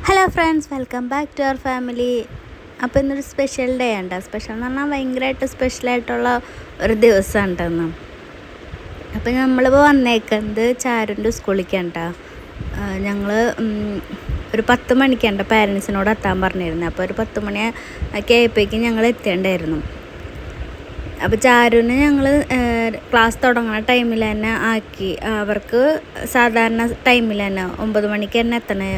Hello friends, welcome back to our family. അപ്പോൾ ഇന്നൊരു special day ഉണ്ട്. സ്പെഷ്യൽ എന്ന് പറഞ്ഞാൽ ഭയങ്കരമായിട്ട് സ്പെഷ്യലായിട്ടുള്ള ഒരു ദിവസമാണ് കേട്ടോ. അപ്പോൾ നമ്മളിപ്പോൾ വന്നേക്കുന്നത് ചാരുൻ്റെ സ്കൂളിലേക്കാണ് കേട്ടോ. ഞങ്ങൾ ഒരു 10 മണിക്കാണ് പാരൻസിനോട് എത്താൻ പറഞ്ഞിരുന്നത്. അപ്പോൾ ഒരു 10 മണി ഒക്കെ ആയപ്പോഴേക്കും ഞങ്ങൾ എത്തേണ്ടായിരുന്നു. അപ്പോൾ ചാരുവിന് ഞങ്ങൾ ക്ലാസ് തുടങ്ങുന്ന ടൈമിൽ തന്നെ ആക്കി. അവർക്ക് സാധാരണ ടൈമിൽ തന്നെ 9 മണിക്ക് തന്നെ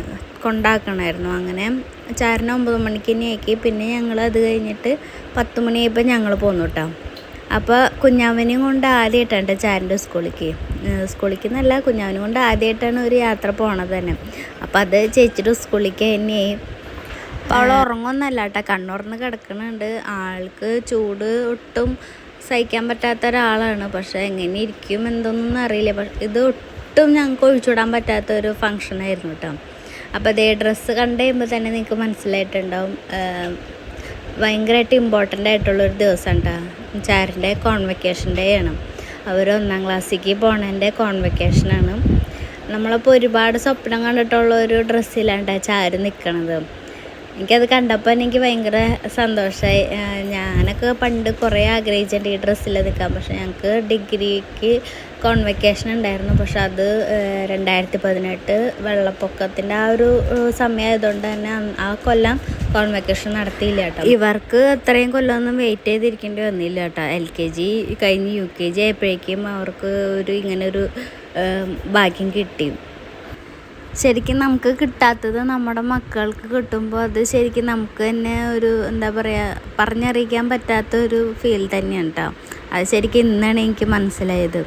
കൊണ്ടാക്കണമായിരുന്നു. അങ്ങനെ ചാരുവിനെ 9 മണിക്ക് തന്നെ ആക്കി. പിന്നെ ഞങ്ങൾ അത് കഴിഞ്ഞിട്ട് 10 മണിയായപ്പോൾ ഞങ്ങൾ പോന്നു കേട്ടോ. അപ്പോൾ കുഞ്ഞാവനെയും കൊണ്ട് ആദ്യമായിട്ടാണ് ചാരുൻ്റെ സ്കൂളിലേക്ക് എന്നല്ല, കുഞ്ഞാവനും കൊണ്ട് ആദ്യമായിട്ടാണ് ഒരു യാത്ര പോണത് തന്നെ. അപ്പോൾ അത് ചേച്ചിയുടെ സ്കൂളിലേക്ക് തന്നെയായി. അപ്പോൾ അവൾ ഉറങ്ങുന്നല്ല കേട്ടോ, കണ്ണുറന്ന് കിടക്കുന്നുണ്ട്. ആൾക്ക് ചൂട് ഒട്ടും സഹിക്കാൻ പറ്റാത്ത ഒരാളാണ്. പക്ഷേ എങ്ങനെ ഇരിക്കും എന്തൊന്നും അറിയില്ല. പക്ഷെ ഇത് ഒട്ടും ഞങ്ങൾക്ക് ഒഴിച്ചുവിടാൻ പറ്റാത്തൊരു ഫങ്ഷനായിരുന്നു കേട്ടോ. അപ്പോൾ അതേ ഡ്രസ്സ് കണ്ടു കഴിയുമ്പോൾ തന്നെ നിങ്ങൾക്ക് മനസ്സിലായിട്ടുണ്ടാവും, ഭയങ്കരമായിട്ട് ഇമ്പോർട്ടൻ്റ് ആയിട്ടുള്ളൊരു ദിവസമാണ് കേട്ടോ. ചാരുൻ്റെ കോൺവെക്കേഷൻ ഡേ ആണ്. അവർ 1ാം ക്ലാസ്സിലേക്ക് പോണതിൻ്റെ കോൺവെക്കേഷനാണ്. നമ്മളപ്പോൾ ഒരുപാട് സ്വപ്നം കണ്ടിട്ടുള്ള ഒരു ഡ്രസ്സിലാണ് ചാരു നിൽക്കണത്. എനിക്കത് കണ്ടപ്പോൾ എനിക്ക് ഭയങ്കര സന്തോഷമായി. ഞാനൊക്കെ പണ്ട് കുറേ ആഗ്രഹിച്ചിട്ടുണ്ട് ഈ ഡ്രസ്സിൽ നിൽക്കാൻ. പക്ഷേ ഞങ്ങൾക്ക് ഡിഗ്രിക്ക് കോൺവെക്കേഷൻ ഉണ്ടായിരുന്നു. പക്ഷെ അത് 2018 വെള്ളപ്പൊക്കത്തിൻ്റെ ആ ഒരു സമയമായതുകൊണ്ട് തന്നെ ആ കൊല്ലം കോൺവെക്കേഷൻ നടത്തിയില്ല കേട്ടോ. ഇവർക്ക് അത്രയും കൊല്ലമൊന്നും വെയിറ്റ് ചെയ്തിരിക്കേണ്ടി വന്നില്ല കേട്ടോ. LKG കഴിഞ്ഞ് UKG ആയപ്പോഴേക്കും അവർക്ക് ഇങ്ങനൊരു ഭാഗ്യം കിട്ടി. ശരിക്കും നമുക്ക് കിട്ടാത്തത് നമ്മുടെ മക്കൾക്ക് കിട്ടുമ്പോൾ അത് ശരിക്കും നമുക്ക് തന്നെ ഒരു എന്താ പറയുക, പറഞ്ഞറിയിക്കാൻ പറ്റാത്തൊരു ഫീൽ തന്നെയാണ് കേട്ടോ. അത് ശരിക്കും ഇന്നാണ് എനിക്ക് മനസ്സിലായത്.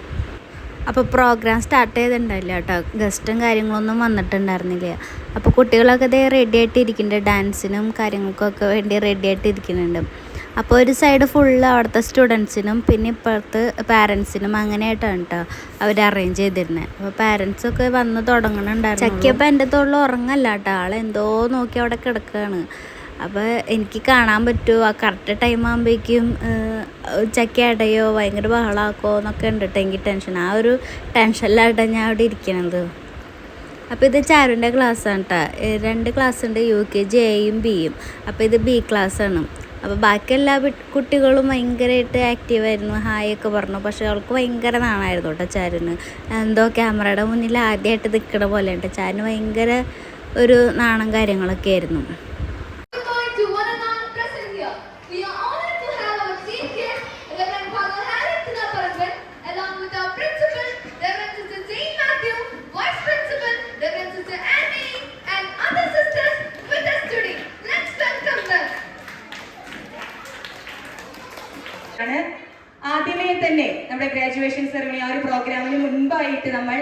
അപ്പോൾ പ്രോഗ്രാം സ്റ്റാർട്ട് ചെയ്തിട്ടുണ്ടായില്ല കേട്ടോ. ഗസ്റ്റും കാര്യങ്ങളൊന്നും വന്നിട്ടുണ്ടായിരുന്നില്ല. അപ്പോൾ കുട്ടികളൊക്കെ ഇതേ റെഡി ആയിട്ട് ഇരിക്കുന്നുണ്ട്. ഡാൻസിനും കാര്യങ്ങൾക്കൊക്കെ വേണ്ടി റെഡി ആയിട്ട് ഇരിക്കുന്നുണ്ട്. അപ്പോൾ ഒരു സൈഡ് ഫുള്ള് അവിടുത്തെ സ്റ്റുഡൻസിനും പിന്നെ ഇപ്പോഴത്തെ പാരൻസിനും അങ്ങനെയായിട്ടാണ് കേട്ടോ അവർ അറേഞ്ച് ചെയ്തിരുന്നത്. അപ്പോൾ പാരൻസൊക്കെ വന്ന് തുടങ്ങണുണ്ടായിരുന്നു. ചക്കിയപ്പോൾ എൻ്റെ തോളിൽ ഉറങ്ങല്ല കേട്ടോ, ആളെന്തോ നോക്കി അവിടെ കിടക്കുകയാണ്. അപ്പോൾ എനിക്ക് കാണാൻ പറ്റുമോ ആ കറക്റ്റ് ടൈം ആകുമ്പോഴേക്കും ചക്കി അടയോ ഭയങ്കര ബഹളമാക്കോ എന്നൊക്കെ ഉണ്ട് കേട്ടോ. എനിക്ക് ടെൻഷൻ, ആ ഒരു ടെൻഷനിലായിട്ടാണ് ഞാൻ അവിടെ ഇരിക്കണത്. അപ്പോൾ ഇത് ചാരുൻ്റെ ക്ലാസ്സാണ് കേട്ടോ. 2 ക്ലാസ് ഉണ്ട്, UKG Aയും Bയും. അപ്പോൾ ഇത് B ക്ലാസ്സാണ്. അപ്പോൾ ബാക്കി എല്ലാ കുട്ടികളും ഭയങ്കരമായിട്ട് ആക്റ്റീവായിരുന്നു, ഹായ് ഒക്കെ പറഞ്ഞു. പക്ഷേ അവൾക്ക് ഭയങ്കര നാണായിരുന്നു കേട്ടോ ചാരുന്. എന്തോ ക്യാമറയുടെ മുന്നിൽ ആദ്യമായിട്ട് നിൽക്കണ പോലെ ഉണ്ട്. ചാരുന് ഭയങ്കര ഒരു നാണം കാര്യങ്ങളൊക്കെ ആയിരുന്നു. ആദ്യമേ തന്നെ നമ്മുടെ ഗ്രാജുവേഷൻ സെറമണി ആ ഒരു പ്രോഗ്രാമിന് മുൻപായിട്ട് നമ്മൾ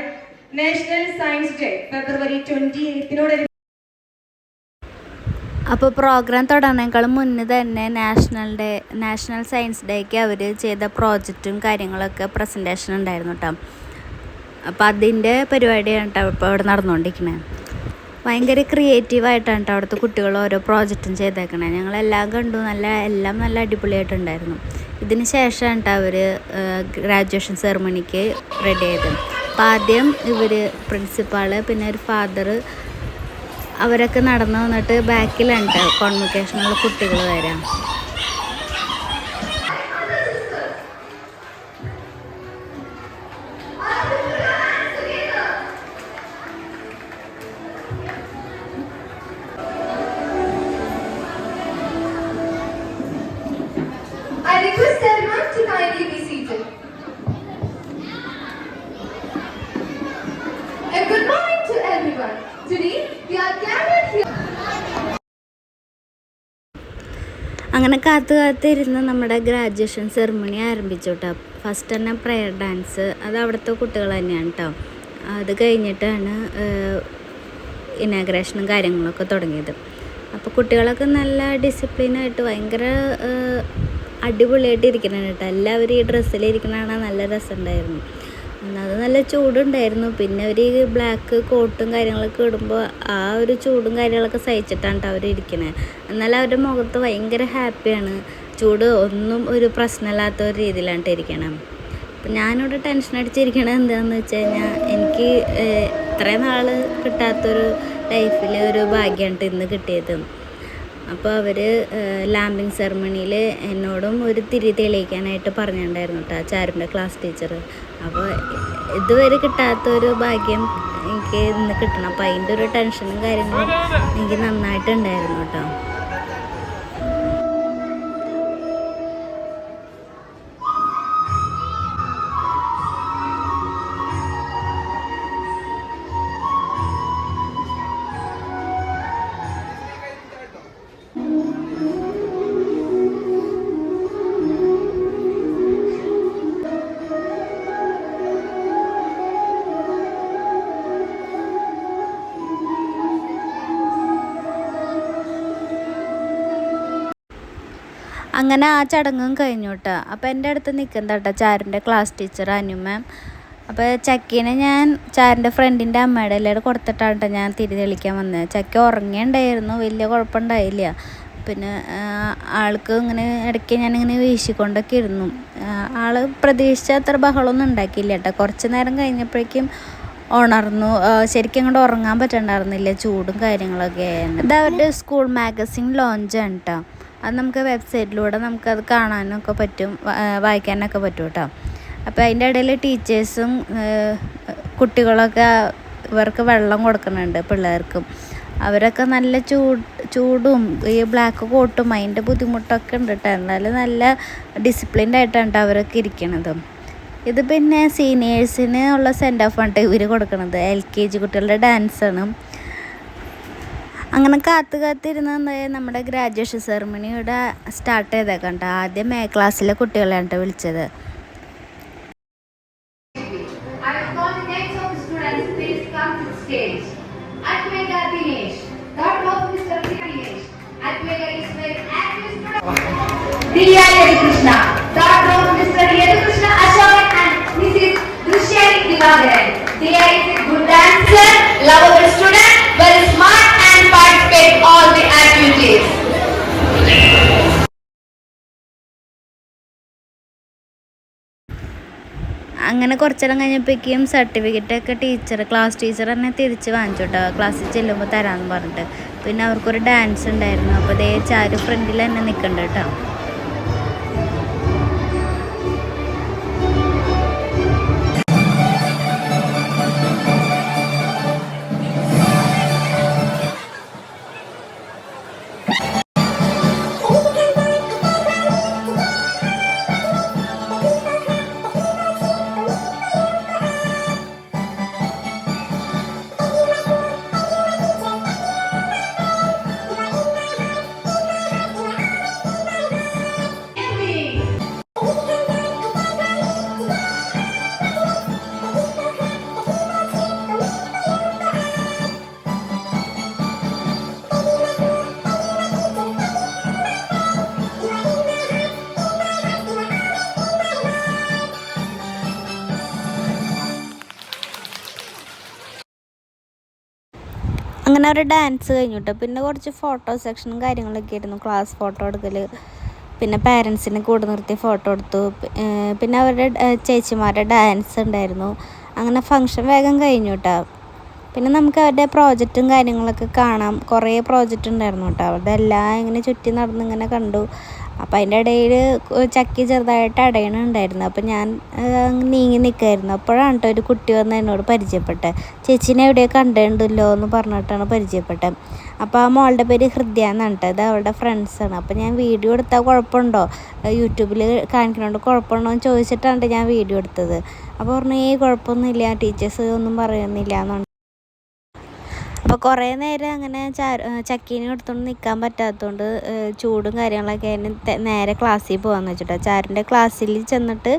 നാഷണൽ സയൻസ് ഡേ February 28 അപ്പോൾ പ്രോഗ്രാം തുടങ്ങുന്നതിനേക്കാളും മുന്നേ തന്നെ നാഷണൽ സയൻസ് ഡേക്ക് അവർ ചെയ്ത പ്രോജക്റ്റും കാര്യങ്ങളൊക്കെ പ്രസൻറ്റേഷൻ ഉണ്ടായിരുന്നു കേട്ടോ. അപ്പോൾ അതിൻ്റെ പരിപാടിയാണ് കേട്ടോ ഇപ്പോൾ അവിടെ നടന്നുകൊണ്ടിരിക്കുന്നത്. ഭയങ്കര ക്രിയേറ്റീവായിട്ടാണ് കേട്ടോ അവിടുത്തെ കുട്ടികൾ ഓരോ പ്രോജക്റ്റും ചെയ്തേക്കണേ. ഞങ്ങളെല്ലാം കണ്ടു, എല്ലാം നല്ല അടിപൊളിയായിട്ടുണ്ടായിരുന്നു. ഇതിന് ശേഷമാണ് കേട്ടോ അവർ ഗ്രാജുവേഷൻ സെറമണിക്ക് റെഡി ആയത്. അപ്പോൾ ആദ്യം ഇവർ പ്രിൻസിപ്പാൾ പിന്നെ ഒരു ഫാദർ അവരൊക്കെ നടന്നു വന്നിട്ട് ബാക്കിലാണ് കേട്ടോ കോൺവെക്കേഷനുള്ള കുട്ടികൾ വരാം. I request everyone to kindly be seated. A good morning to everyone. Today we are gathered here. അങ്ങനെ കാത്തിരുന്ന് നമ്മുടെ ഗ്രാജുവേഷൻ സെറമണി ആരംഭിച്ചു കേട്ടോ. ഫസ്റ്റ് തന്നെ പ്രെയർ ഡാൻസ്, അത് അവിടുത്തെ കുട്ടികൾ തന്നെയാണ് കേട്ടോ. അത് കഴിഞ്ഞിട്ടാണ് ഇനാഗ്രേഷനും കാര്യങ്ങളൊക്കെ തുടങ്ങിയത്. അപ്പോൾ കുട്ടികളൊക്കെ നല്ല ഡിസിപ്ലിനായിട്ട് ഭയങ്കര അടിപൊളിയായിട്ട് ഇരിക്കണം കേട്ടോ. എല്ലാവരും ഈ ഡ്രസ്സിലിരിക്കണതാണ് നല്ല രസമുണ്ടായിരുന്നു. അത് നല്ല ചൂടുണ്ടായിരുന്നു. പിന്നെ അവർ ബ്ലാക്ക് കോട്ടും കാര്യങ്ങളൊക്കെ ഇടുമ്പോൾ ആ ഒരു ചൂടും കാര്യങ്ങളൊക്കെ സഹിച്ചിട്ടാണ് കേട്ടോ അവർ ഇരിക്കണേ. എന്നാൽ അവരുടെ മുഖത്ത് ഭയങ്കര ഹാപ്പിയാണ്. ചൂട് ഒന്നും ഒരു പ്രശ്നമില്ലാത്ത ഒരു രീതിയിലാണ് ഇരിക്കണം. അപ്പം ഞാനിവിടെ ടെൻഷൻ അടിച്ചിരിക്കണത് എന്താണെന്ന് വെച്ച് കഴിഞ്ഞാൽ, എനിക്ക് ഇത്രയും നാൾ കിട്ടാത്തൊരു ലൈഫിൽ ഒരു ഭാഗ്യമായിട്ട് ഇന്ന് കിട്ടിയത്. അപ്പോൾ അവർ ലാമ്പിങ് സെറമണിയിൽ എന്നോടും ഒരു തിരി തെളിയിക്കാനായിട്ട് പറഞ്ഞിട്ടുണ്ടായിരുന്നു കേട്ടോ ചാരുൻ്റെ ക്ലാസ് ടീച്ചർ. അപ്പോൾ ഇതുവരെ കിട്ടാത്തൊരു ഭാഗ്യം എനിക്ക് ഇന്ന് കിട്ടണം. അപ്പോൾ അതിൻ്റെ ഒരു ടെൻഷനും കാര്യങ്ങളും എനിക്ക് നന്നായിട്ടുണ്ടായിരുന്നു കേട്ടോ. അങ്ങനെ ആ ചടങ്ങും കഴിഞ്ഞു കേട്ടോ. അപ്പോൾ എൻ്റെ അടുത്ത് നിൽക്കുന്നത് കേട്ടോ ചാരുൻ്റെ ക്ലാസ് ടീച്ചർ അനു മാം. അപ്പോൾ ചക്കീനെ ഞാൻ ചാരുൻ്റെ ഫ്രണ്ടിൻ്റെ അമ്മയുടെ എല്ലാവരും കൊടുത്തിട്ടാണ് കേട്ടോ ഞാൻ തിരി തെളിക്കാൻ വന്നത്. ചക്ക ഉറങ്ങിയുണ്ടായിരുന്നു, വലിയ കുഴപ്പമുണ്ടായില്ല. പിന്നെ ആൾക്ക് ഇങ്ങനെ ഇടയ്ക്ക് ഞാനിങ്ങനെ വീശിക്കൊണ്ടൊക്കെ ഇരുന്നു. ആൾ പ്രതീക്ഷിച്ച അത്ര ബഹളമൊന്നും ഉണ്ടാക്കിയില്ല കേട്ടോ. കുറച്ച് നേരം കഴിഞ്ഞപ്പോഴേക്കും ഉണർന്നു. ശരിക്കും അങ്ങോട്ട് ഉറങ്ങാൻ പറ്റണ്ടായിരുന്നില്ല, ചൂടും കാര്യങ്ങളൊക്കെ ആയിരുന്നു. ഇത് അവരുടെ സ്കൂൾ മാഗസിൻ ലോഞ്ചാണ് കേട്ടോ. അത് നമുക്ക് വെബ്സൈറ്റിലൂടെ നമുക്കത് കാണാനൊക്കെ പറ്റും, വായിക്കാനൊക്കെ പറ്റും കേട്ടോ. അപ്പോൾ അതിൻ്റെ ഇടയിൽ ടീച്ചേഴ്സും കുട്ടികളൊക്കെ ഇവർക്ക് വെള്ളം കൊടുക്കുന്നുണ്ട് പിള്ളേർക്കും. അവരൊക്കെ നല്ല ചൂടും ഈ ബ്ലാക്ക് കോട്ടും അതിൻ്റെ ബുദ്ധിമുട്ടൊക്കെ ഉണ്ട് കേട്ടോ. എന്നാലും നല്ല ഡിസിപ്ലിൻഡ് ആയിട്ടാണ് അവരൊക്കെ ഇരിക്കണത്. ഇത് പിന്നെ സീനിയേഴ്സിന് ഉള്ള സെൻഡ് ഓഫ് ആണ് ഇവർ കൊടുക്കുന്നത്. LKG കുട്ടികളുടെ ഡാൻസാണ്. അങ്ങനെ കാത്തിരുന്ന നമ്മുടെ ഗ്രാജുവേഷൻ സെറമണിയുടെ സ്റ്റാർട്ട് ചെയ്തേക്കണ്ട. ആദ്യം A ക്ലാസ്സിലെ കുട്ടികളെയാണ് വിളിച്ചത്. Diya Yadukrushna, daughter of Mr. Yadukrushna Ashok and Mrs. Drishyani Divagaran. Diya is a good dancer, lovable student, very smart and participate in all the activities. അങ്ങനെ കുറച്ചെല്ലാം കഴിഞ്ഞപ്പോഴേക്കും സർട്ടിഫിക്കറ്റൊക്കെ ക്ലാസ് ടീച്ചർ തന്നെ തിരിച്ച് വാങ്ങിച്ചു കേട്ടോ. ക്ലാസ്സിൽ ചെല്ലുമ്പോൾ തരാമെന്ന് പറഞ്ഞിട്ട്. പിന്നെ അവർക്കൊരു ഡാൻസ് ഉണ്ടായിരുന്നു. അപ്പോൾ ദേ ചാരു ഫ്രണ്ടിൽ തന്നെ നിൽക്കുന്നുണ്ട് കേട്ടോ. അങ്ങനെ ഒരു ഡാൻസ് കഴിഞ്ഞു കേട്ടോ. പിന്നെ കുറച്ച് ഫോട്ടോ സെക്ഷനും കാര്യങ്ങളൊക്കെ ആയിരുന്നു. ക്ലാസ് ഫോട്ടോ എടുക്കൽ, പിന്നെ പാരൻസിനെ കൂടെ നിർത്തി ഫോട്ടോ എടുത്തു. പിന്നെ അവരുടെ ചേച്ചിമാരുടെ ഡാൻസ് ഉണ്ടായിരുന്നു. അങ്ങനെ ഫങ്ഷൻ വേഗം കഴിഞ്ഞു കേട്ടോ. പിന്നെ നമുക്ക് അവരുടെ പ്രോജക്റ്റും കാര്യങ്ങളൊക്കെ കാണാം. കുറേ പ്രോജക്റ്റ് ഉണ്ടായിരുന്നു കേട്ടോ. അവരുടെ എല്ലാം ഇങ്ങനെ ചുറ്റി നടന്ന് ഇങ്ങനെ കണ്ടു. അപ്പം അതിൻ്റെ ഇടയിൽ ചക്കി ചെറുതായിട്ട് അടയണുണ്ടായിരുന്നു. അപ്പം ഞാൻ നീങ്ങി നിൽക്കായിരുന്നു. അപ്പോഴാണ് കേട്ടോ ഒരു കുട്ടി വന്ന് എന്നോട് പരിചയപ്പെട്ടത്. ചേച്ചീനെ എവിടെയോ കണ്ടിട്ടുണ്ടല്ലോ എന്ന് പറഞ്ഞിട്ടാണ് പരിചയപ്പെട്ടത്. അപ്പോൾ ആ മോളുടെ പേര് ഹൃദയ എന്നാണ് കേട്ടോ. ഇത് അവരുടെ ഫ്രണ്ട്സാണ്. അപ്പോൾ ഞാൻ വീഡിയോ എടുത്താൽ കുഴപ്പമുണ്ടോ, യൂട്യൂബിൽ കാണിക്കണോണ്ട് കുഴപ്പമുണ്ടോ എന്ന് ചോദിച്ചിട്ടാണ് ഞാൻ വീഡിയോ എടുത്തത്. അപ്പോൾ പറഞ്ഞു കുഴപ്പമൊന്നുമില്ല, ടീച്ചേഴ്സ് ഒന്നും പറയുന്നില്ല എന്നുണ്ട്. അപ്പോൾ കുറേ നേരം അങ്ങനെ ചക്കീനെ എടുത്തുകൊണ്ട് നിൽക്കാൻ പറ്റാത്തതുകൊണ്ട് ചൂടും കാര്യങ്ങളൊക്കെ അതിന് നേരെ ക്ലാസ്സിൽ പോകാമെന്ന് വെച്ചിട്ടോ. ചാരുൻ്റെ ക്ലാസ്സിൽ ചെന്നിട്ട്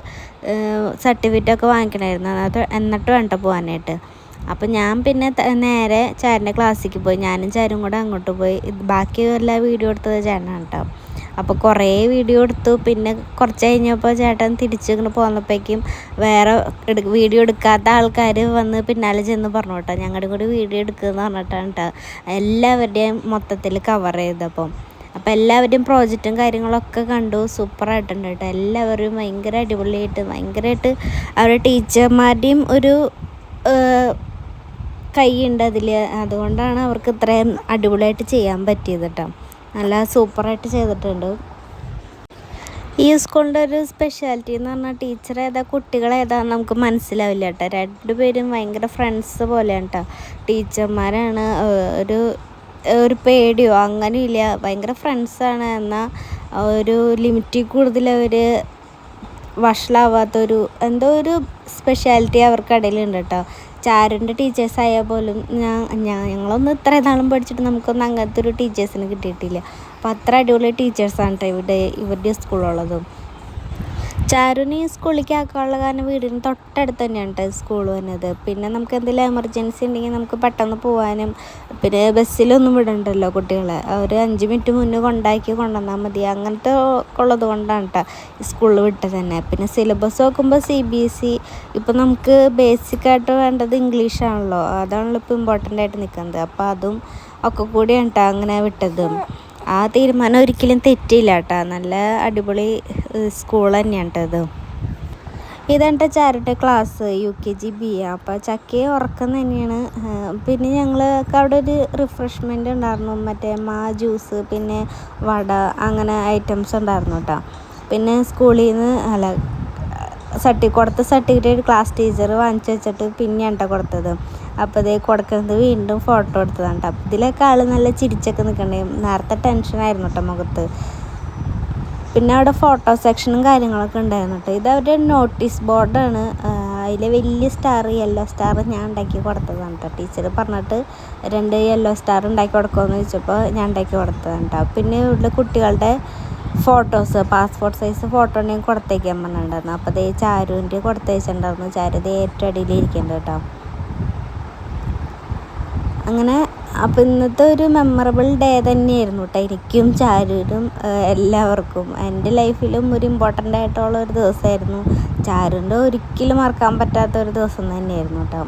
സർട്ടിഫിക്കറ്റൊക്കെ വാങ്ങിക്കണമായിരുന്നു. എന്നിട്ട് വേണ്ട പോകാനായിട്ട്. അപ്പം ഞാൻ പിന്നെ നേരെ ചാരുൻ്റെ ക്ലാസ്സിലേക്ക് പോയി. ഞാനും ചാരും കൂടെ അങ്ങോട്ട് പോയി. ബാക്കി എല്ലാ വീഡിയോ എടുത്തത് ചേട്ടനാണ് കേട്ടോ. അപ്പോൾ കുറേ വീഡിയോ എടുത്തു. പിന്നെ കുറച്ച് കഴിഞ്ഞപ്പോൾ ചേട്ടൻ തിരിച്ചിങ്ങനെ പോന്നപ്പോഴേക്കും വേറെ വീഡിയോ എടുക്കാത്ത ആൾക്കാർ വന്ന് പിന്നാലെ ചെന്ന് പറഞ്ഞു കേട്ടോ, ഞങ്ങളുടെ കൂടി വീഡിയോ എടുക്കുമെന്ന് പറഞ്ഞിട്ടാണ് കേട്ടോ എല്ലാവരുടെയും മൊത്തത്തിൽ കവർ ചെയ്തപ്പം. അപ്പോൾ എല്ലാവരുടെയും പ്രോജക്റ്റും കാര്യങ്ങളൊക്കെ കണ്ടു. സൂപ്പറായിട്ടുണ്ട് കേട്ടോ. എല്ലാവരും ഭയങ്കര അടിപൊളിയായിട്ട് ഭയങ്കരമായിട്ട് അവരുടെ ടീച്ചർമാരുടെയും ഒരു കൈയുണ്ട് അതിൽ, അതുകൊണ്ടാണ് അവർക്ക് ഇത്രയും അടിപൊളിയായിട്ട് ചെയ്യാൻ പറ്റിയത് കേട്ടോ. നല്ല സൂപ്പറായിട്ട് ചെയ്തിട്ടുണ്ട്. ഈ സ്കൂളിൻ്റെ ഒരു സ്പെഷ്യാലിറ്റി എന്ന് പറഞ്ഞാൽ ടീച്ചർ ഏതാ കുട്ടികൾ ഏതാന്ന് നമുക്ക് മനസ്സിലാവില്ല കേട്ടോ. രണ്ടുപേരും ഭയങ്കര ഫ്രണ്ട്സ് പോലെയാണ് കേട്ടോ. ടീച്ചർമാരാണ്, ഒരു പേടിയോ അങ്ങനെയില്ല, ഭയങ്കര ഫ്രണ്ട്സാണ്. എന്നാൽ ഒരു ലിമിറ്റിൽ കൂടുതൽ അവർ വഷളാവാത്തൊരു എന്തോ ഒരു സ്പെഷ്യാലിറ്റി അവർക്കിടയിലുണ്ട് കേട്ടോ. ചാരുവിൻ്റെ ടീച്ചേഴ്സായാൽ പോലും ഞങ്ങളൊന്നും ഇത്ര നാളും പഠിച്ചിട്ട് നമുക്കൊന്നും അങ്ങനത്തെ ഒരു ടീച്ചേഴ്സിന് കിട്ടിയിട്ടില്ല. അപ്പോൾ അത്ര അടിപൊളി ടീച്ചേഴ്സാണ് കേട്ടോ ഇവരുടെ സ്കൂളുള്ളതും. ചാരുവിന് ഈ സ്കൂളിലേക്ക് ആക്കാനുള്ള കാരണം വീടിന് തൊട്ടടുത്ത് തന്നെയാണ് കേട്ടോ സ്കൂൾ വന്നത്. പിന്നെ നമുക്ക് എന്തെങ്കിലും എമർജൻസി ഉണ്ടെങ്കിൽ നമുക്ക് പെട്ടെന്ന് പോകാനും, പിന്നെ ബസ്സിലൊന്നും വിടണ്ടല്ലോ കുട്ടികളെ, ഒരു 5 മിനിറ്റ് മുന്നേ കൊണ്ടുവന്നാൽ മതി. അങ്ങനത്തെ ഉള്ളത് കൊണ്ടാണ് കേട്ടോ ഈ സ്കൂളിൽ വിട്ടത് തന്നെ. പിന്നെ സിലബസ് നോക്കുമ്പോൾ CBSE, ഇപ്പോൾ നമുക്ക് ബേസിക്കായിട്ട് വേണ്ടത് ഇംഗ്ലീഷാണല്ലോ, അതാണല്ലോ ഇപ്പോൾ ഇമ്പോർട്ടൻ്റ് ആയിട്ട് നിൽക്കുന്നത്. അപ്പോൾ അതും ഒക്കെ കൂടിയാണ് കേട്ടോ അങ്ങനെ വിട്ടത്. ആ തീരുമാനം ഒരിക്കലും തെറ്റിയില്ല കേട്ടോ. നല്ല അടിപൊളി സ്കൂൾ തന്നെയാണ് കേട്ടോ ഇത്. ഇതെൻ്റെ ചാരുടെ ക്ലാസ് UKG B. അപ്പോൾ ചക്കയെ ഉറക്കം തന്നെയാണ്. പിന്നെ ഞങ്ങൾക്ക് അവിടെ ഒരു റിഫ്രഷ്മെൻ്റ് ഉണ്ടായിരുന്നു, മറ്റേ ജ്യൂസ്, പിന്നെ വട, അങ്ങനെ ഐറ്റംസ് ഉണ്ടായിരുന്നു കേട്ടോ. പിന്നെ സ്കൂളിൽ നിന്ന് കൊടുത്ത സർട്ടിഫിക്കറ്റ് ക്ലാസ് ടീച്ചർ വാങ്ങിച്ചു വെച്ചിട്ട് പിന്നെയാണ് കേട്ടോ കൊടുത്തത്. അപ്പോൾ ഇതേ കൊടുക്കുന്നത് വീണ്ടും ഫോട്ടോ എടുത്തതാണ് കേട്ടോ. അപ്പോൾ ഇതിലൊക്കെ ആൾ നല്ല ചിരിച്ചൊക്കെ നിൽക്കണ്ടേ, നേരത്തെ ടെൻഷനായിരുന്നു കേട്ടോ മുഖത്ത്. പിന്നെ അവിടെ ഫോട്ടോ സെക്ഷനും കാര്യങ്ങളൊക്കെ ഉണ്ടായിരുന്നു കേട്ടോ. ഇത് അവരുടെ നോട്ടീസ് ബോർഡാണ്. അതിൽ വലിയ സ്റ്റാർ, യെല്ലോ സ്റ്റാർ ഞാൻ ഉണ്ടാക്കി കൊടുത്തതാണ് കേട്ടോ. ടീച്ചർ പറഞ്ഞിട്ട് 2 യെല്ലോ സ്റ്റാർ ഉണ്ടാക്കി കൊടുക്കുമെന്ന് ചോദിച്ചപ്പോൾ ഞാൻ ഉണ്ടാക്കി കൊടുത്തതാണ് കേട്ടോ. പിന്നെ ഇവിടെ കുട്ടികളുടെ ഫോട്ടോസ്, പാസ്പോർട്ട് സൈസ് ഫോട്ടോ ഉണ്ടെങ്കിൽ കൊടുത്തേക്കാൻ പറഞ്ഞിട്ടുണ്ടായിരുന്നു. അപ്പോൾ അതേ ചാരുവിൻ്റെ കൊടുത്തയച്ചിട്ടുണ്ടായിരുന്നു. ചാരു ഇത് ഏറ്റവും അടിയിലിരിക്കുന്നുണ്ട് കേട്ടോ. അങ്ങനെ അപ്പോൾ ഇന്നത്തെ ഒരു മെമ്മറബിൾ ഡേ തന്നെയായിരുന്നു കേട്ടോ എനിക്കും ചാരുവിനും എല്ലാവർക്കും. എൻ്റെ ലൈഫിലും ഒരു ഇമ്പോർട്ടൻ്റ് ആയിട്ടുള്ള ഒരു ദിവസമായിരുന്നു. ചാരുവിൻ്റെ ഒരിക്കലും മറക്കാൻ പറ്റാത്ത ഒരു ദിവസം തന്നെയായിരുന്നു കേട്ടോ.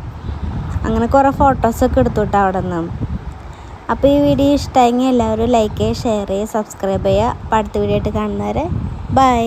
അങ്ങനെ കുറേ ഫോട്ടോസൊക്കെ എടുത്തു കേട്ടോ അവിടെ നിന്ന്. അപ്പോൾ ഈ വീഡിയോ ഇഷ്ടമായെങ്കിൽ എല്ലാവരും ലൈക്ക് ചെയ്യുക, ഷെയർ ചെയ്യുക, സബ്സ്ക്രൈബ് ചെയ്യുക. അപ്പോൾ അടുത്ത വീഡിയോ ആയിട്ട് കാണുന്നവരെ ബൈ.